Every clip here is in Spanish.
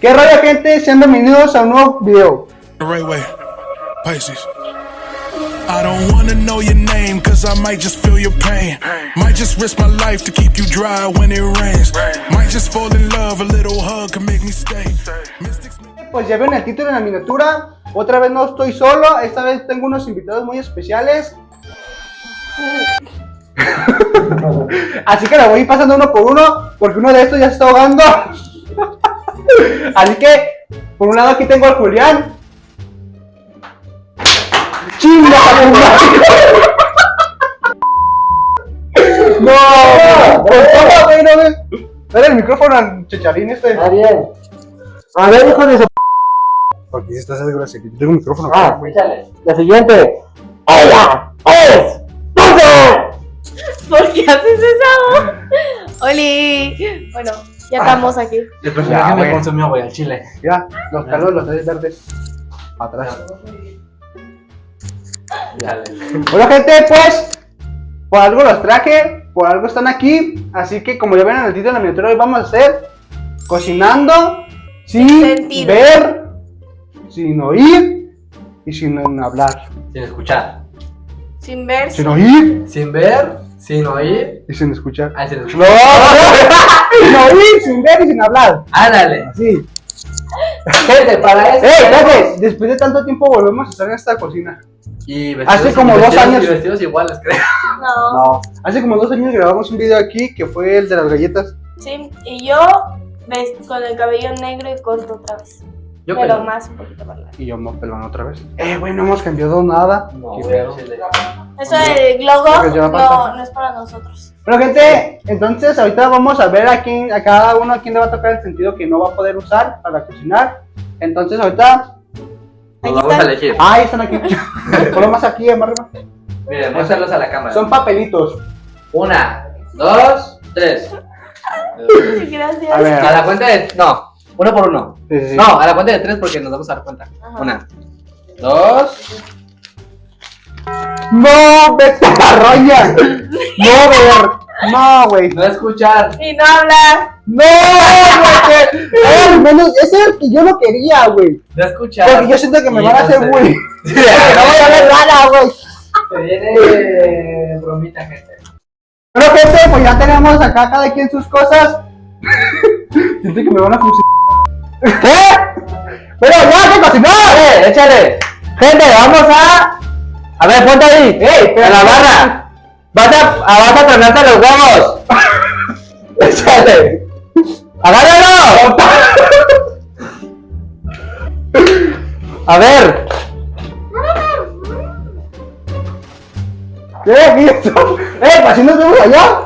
¿Qué rollo, gente? Sean bienvenidos a un nuevo video. Right way, Pisces. I don't wanna know your name, cause I might just feel your pain. Might just risk my life to keep you dry when it rains. Might just fall in love, a little hug can make me stay. Pues ya ven el título en la miniatura. Otra vez no estoy solo, esta vez tengo unos invitados muy especiales. Así que la voy a ir pasando uno por uno, porque uno de estos ya se está ahogando. Así que, por un lado aquí tengo al Julián. ¡Chinga! ¡No! Güey, no ves. Dale el micrófono al Checharín este. Está bien. A ver, hijo de su... Porque si estás seguro que tengo un micrófono. Échale. La siguiente. ¡Ella es Dulce! ¿Por qué haces eso? ¡Oli! Bueno, ya estamos aquí. El personaje me consumió, güey, al chile. Ya, los pelos, los tres verdes. Atrás. Dale. Bueno, gente, pues por algo los traje, por algo están aquí. Así que, como ya ven en el título de la miniatura, hoy vamos a hacer cocinando sin Sentido. ver, sin oír y sin hablar. Sin escuchar. Sin ver. Sin oír Sin ver, sin oír. y sin escuchar. Ah, sin No, escuchar. sin oír, sin ver y sin hablar. Ándale. Así. Gente, para eso. Espérate, después de tanto tiempo volvemos a estar en esta cocina. Y vestidos, Hace como 2 años. Y vestidos iguales, creo. No. No, hace como 2 años grabamos un video aquí que fue el de las galletas. Sí, y yo con el cabello negro y corto otra vez. Yo Pero creo. más un poquito más largo. Y yo me pelón otra vez. Güey, no hemos cambiado nada. No, Qué güey, feo. al chile. Eso del logo Porque lleva pasta. no es para nosotros. Bueno, gente, entonces ahorita vamos a ver a cada uno a quién le va a tocar el sentido que no va a poder usar para cocinar. Entonces ahorita, Nos Aquí vamos a están. elegir. ahí están aquí. Ponlo más aquí, más arriba. Miren, muéstralos a la cámara. Son papelitos. 1, 2, 3. Gracias. A ver. A la cuenta de. No, uno por uno. Sí, sí, sí. No, a la cuenta de 3 porque nos vamos a dar cuenta. Ajá. 1, 2. No, vete a la roña. No, ver. No, güey. No escuchar. Y no hablar. No, güey. Menos, ese es el que yo no quería, güey. No escuchar. Porque yo siento que me Y van a hacer no sé. bullying. No voy a ver nada, güey. Se viene bromita, gente. Bueno, gente, pues ya tenemos acá cada quien sus cosas. Siento que me van a fusilar. ¿Qué? Pero ya se cocinó. Échale. Gente, vamos a. A ver, ponte ahí. Pero a la barra. Vas a tronarte los huevos. Échale. ¡Agárralo! A ver. ¿Qué? ¿Qué es eso? Pues así nos vemos allá.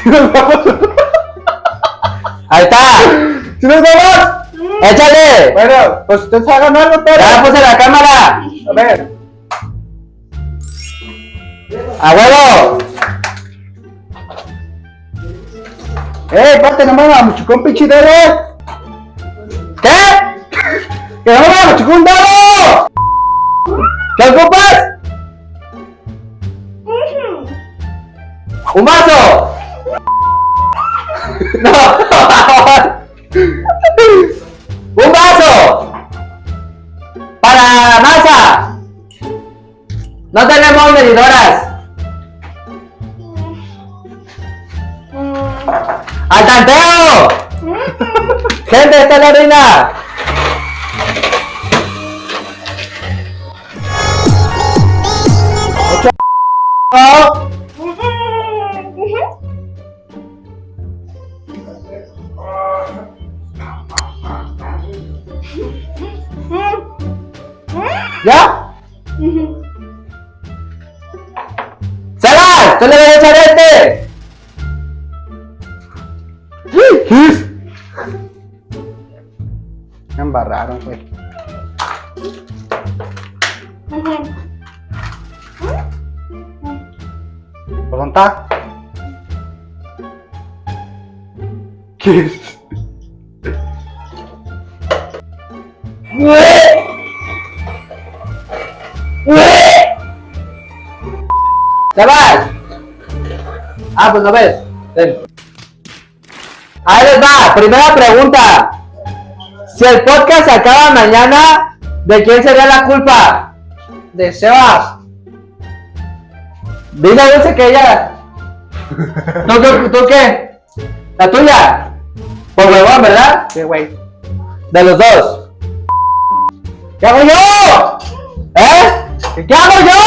¿Sí nos vamos? Ahí está. ¿Sí nos vamos? Échale. Bueno, pues ustedes hagan algo, pero. Ya puse la cámara. A ver. A huevo. Espérate, no me machucó un pinche dedo. ¿Qué? ¡Que no me machucó un dedo! ¿Qué ocupas? ¡Un vaso! ¡No! ¡Un vaso! ¡Para masa! ¡No tenemos medidoras! ¡Al tanteo! ¡Gente, esta es la harina! No. ¿Ya? ¡Salas! ¡Tú le vas a echar este! Me embarraron, güey. ¿Por dónde está? ¿Qué es? Sebas. Ah, pues no ves. Ven. Ahí les va, primera pregunta. Si el podcast se acaba mañana, ¿de quién sería la culpa? De Sebas. Dile a Dulce que ella. ¿Tú qué? ¿La tuya? Por huevón, ¿verdad? Sí, güey. De los dos. ¿Qué hago yo? ¿Eh? ¿Qué hago yo?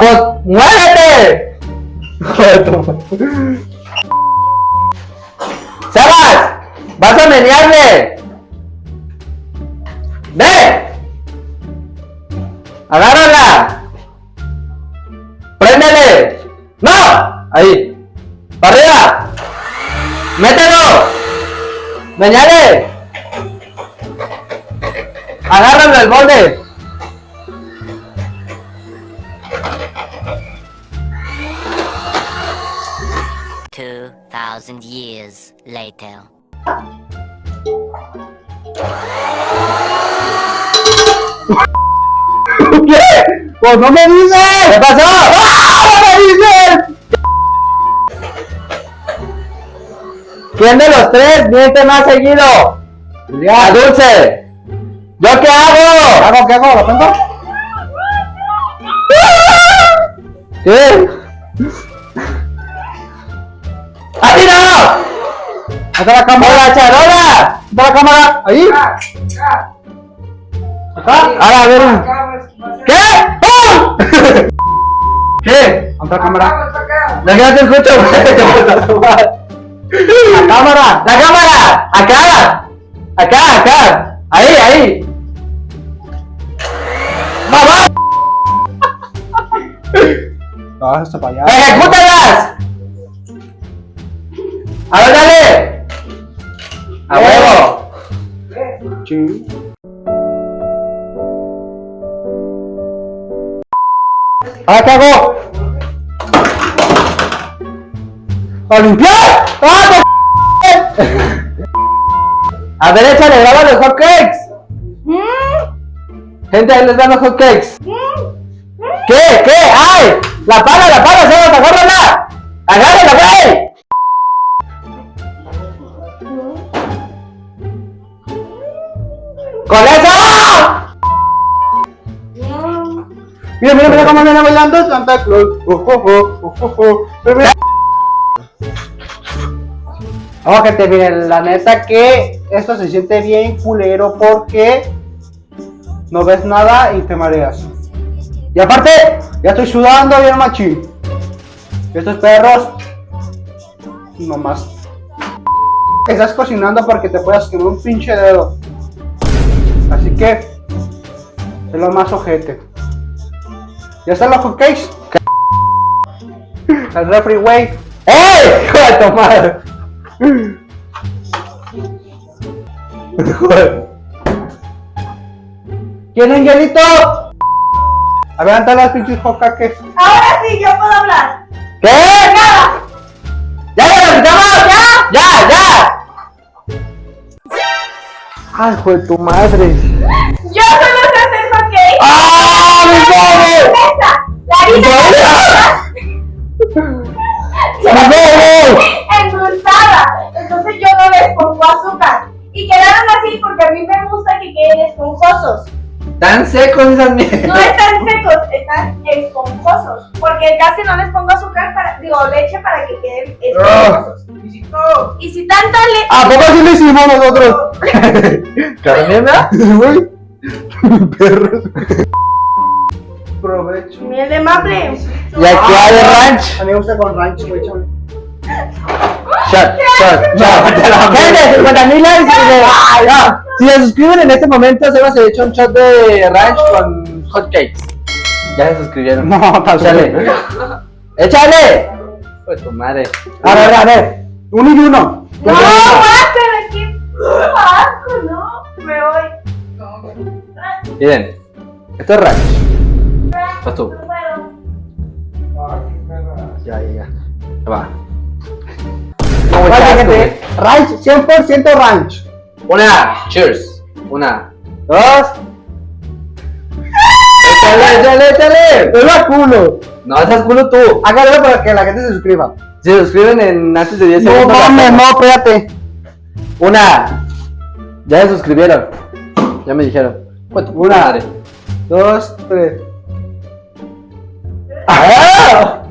Pues muévete. Sebas, vas a menearle. ¡Ve! ¡Agárrala! ¡Préndele! ¡No! Ahí. ¡Para arriba! ¡Mételo! ¡Meñale! ¡Agárralo el borde! Two 2,000 years later. ¿Qué? Pues no me dices. ¿Qué pasó? ¡Ah! ¡No me dices! ¿Quién de los tres miente más seguido? ¡A Dulce! ¿Yo qué hago? ¿Qué hago? ¿Lo cuento? ¿Qué? ¡Aquí no! ¡Hasta la cámara! ¡Hola, charola! ¡Hasta la cámara! ¿Ahí? ¿Acá? Ahora, a ver. ¿Qué? ¡Pum! ¿Qué? ¿Hasta la cámara? No te escucho, güey. ¡La cámara! ¡La cámara! ¡Acá! ¡Acá! ¡Ahí! ¡Mamá! Ah, hasta para allá. ¡Ejecútalas! ¡A ver, dale! ¡A huevo! Sí. ¿Ahora qué hago? ¡A limpiar! ¡Ah, A ver, échale, graba los hotcakes. Gente, ahí les van los hotcakes. ¿Qué? ¡Ay! ¡La pala, Sebas! ¡Agárrala! ¡Agárrala, güey! ¡Con eso! Mira cómo viene bailando Santa Claus. Mira. Vamos, gente, miren, la neta que esto se siente bien culero porque no ves nada y te mareas. Y aparte, ya estoy sudando bien machín. Estos perros, nomás estás cocinando porque te puedas quemar un pinche dedo. Así que es lo más ojete. ¿Ya están los hotcakes? El refri, güey. ¡Ey! ¡Hijo de tu madre! ¿Quieren hielito? A ver, anda las pinches hotcakes. Ahora sí, yo puedo hablar. ¿Qué? ¡Nada! ¡Ya lo quitamos! ¡Ya! ¡Ay, hijo de tu madre! Yo solo sé hacer hotcakes. ¡Ah, mi pobre! La harina endulzada. Entonces yo no les pongo azúcar. Y quedaron así porque a mí me gusta que queden esponjosos. Tan secos esas mierdas. No están secos, están esponjosos. Porque casi no les pongo azúcar, leche para que queden esponjosos. Y si tanto le... ¿A poco así lo hicimos nosotros? ¿Carmena? Güey. Perros. Provecho. Miel de maple. Y aquí hay ranch. A mí me gusta con ranch, güey, chaval. Shot. Gente, 50,000 likes. Si se suscriben en este momento, Sebas se echa un shot de ranch con hotcakes. Ya se suscribieron. No, tal vez. ¡Échale! Pues tu madre. A ver. Uno y uno. No, guácala, aquí. Asco, no. Me voy. Miren, esto es ranch. Vas tú. No puedo. Ya. Va. Vaya, gente. Ranch, 100% ranch. Una. Cheers. Una. Dos. Échale. Es la culo. No, seas culo tú. Hágalo para que la gente se suscriba. Se suscriben en antes de 10 No segundos. mames, no, espérate. Una. Ya se suscribieron. Ya me dijeron. Una. Madre. 2, 3. ¡Ah!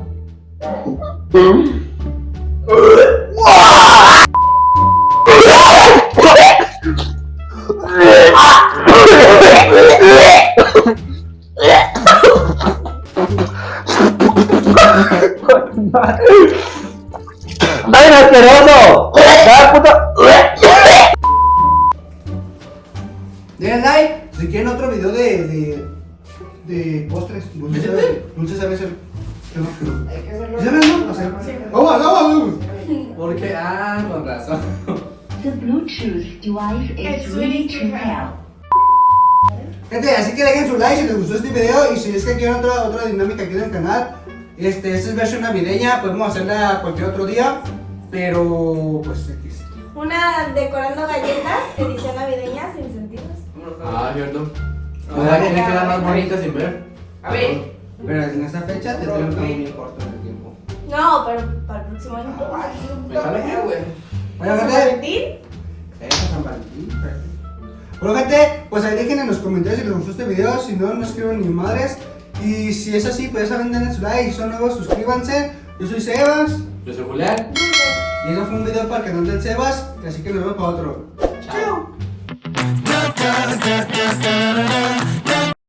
¡Ay, asqueroso! ¡Ah, puta! Denle like si quieren otro video de postres. Dulces a veces. Porque, con razón. The Bluetooth device is ready to help. Gente, así que dejen su like si les gustó este video y si es que quieren otra dinámica aquí en el canal. Esta es versión navideña, podemos hacerla cualquier otro día, pero pues X. Una decorando galletas, edición navideña sin sentidos. Cierto. O sea, tiene que dar más bonita sin ver. A ver. Pero en esta fecha te tengo que bien corto el tiempo. No, pero para el próximo año. Me sale bien, güey. Bueno, ¿San gente. Valentín? San Valentín. Bueno, gente, pues ahí dejen en los comentarios si les gustó este video. Si no, no escriban ni madres. Y si es así, pues ya saben, denle su like. Si son nuevos, suscríbanse. Yo soy Sebas. Yo soy Julián. Y eso fue un video para el canal del Sebas. Así que nos vemos para otro. Chao. Da, da, da, da, da, da, da.